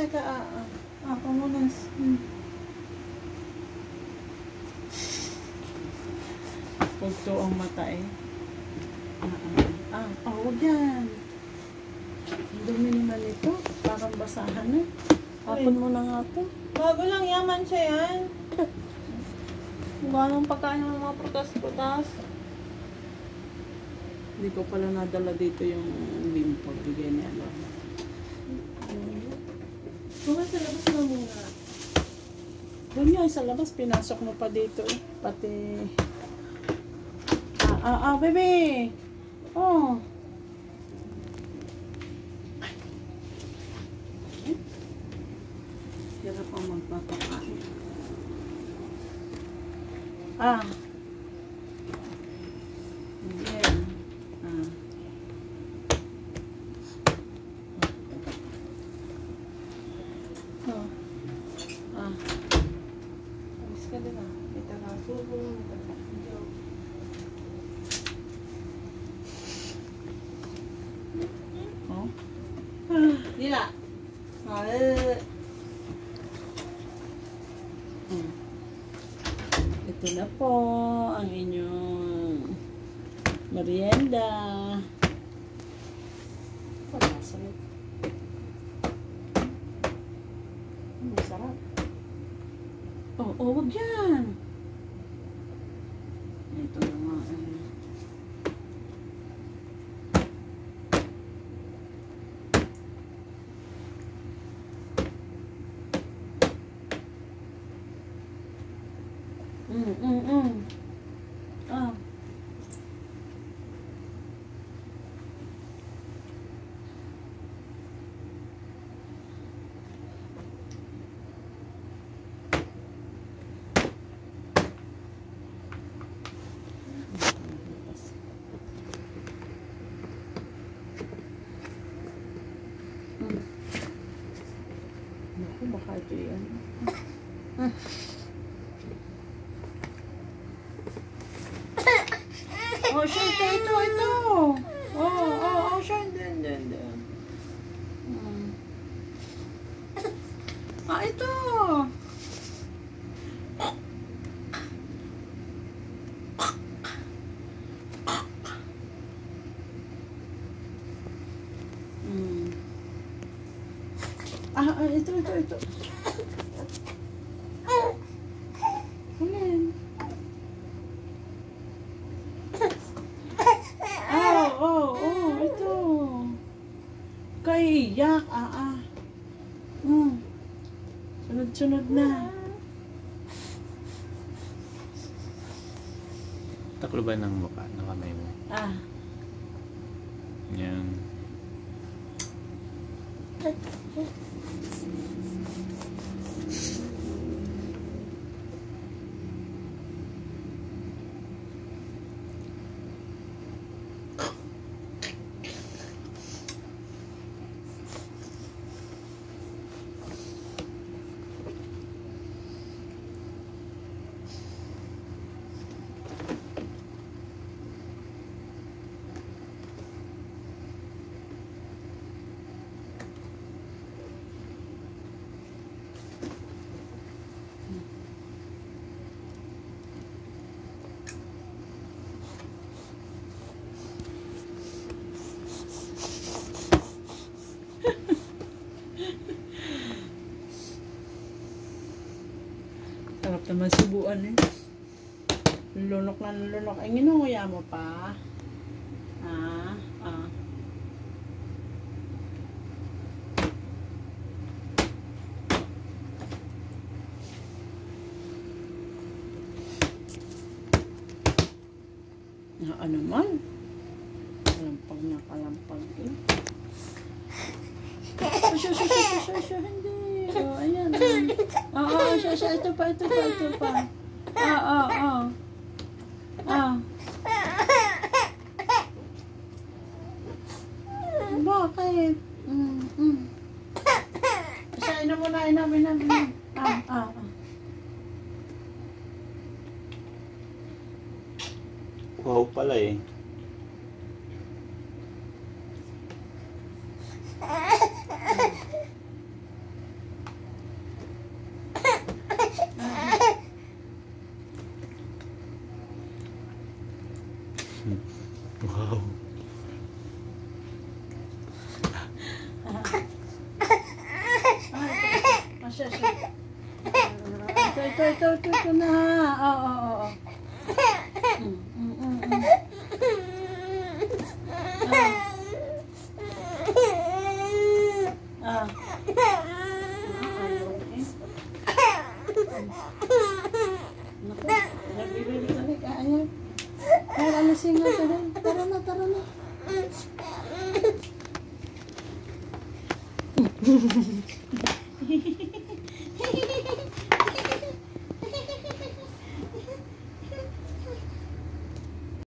teka. Pamunas. Pugto ang mata eh. Huwag yan. Ang dumi naman ito. Parang basahan na. Hapon mo na nga ito. Bago lang yaman siya yan. Ganong pagkain ng mga prutas-prutas. Hindi ko pala nadala dito yung limpo. Bigay niya lang. Kung sa labas na muna. Doon nga sa labas, pinasok mo pa dito eh. Pati... bebe! Oh! Hirap ang magpapakain. Again. Alis ka din ah. May taga-subo, may taga-video. Dila. Ito na po ang inyong merienda. Masarap. Masarap. Wag yan. Ito na nga. Naku, baka ito yan. Siya, ito. Siya, din. Ito. Ito. Alin? Ito. Kaiyak, Sunod na. Taklo ba ng mukha ng kamay mo? Yan. Sarap naman subuan eh. Lunok na lunok. Ay, nginunguya mo pa. Ano man? Kalampag na kalampag eh. Siya, hindi. Ayan. Siya. Ito pa. Bakit? Siya, inom mo na. Wow pala eh. siya. Ito na. Oo. Ayaw eh. Naku, nagbibili ka rin. Ayaw. Kaya alisin nga ka rin. Tara na.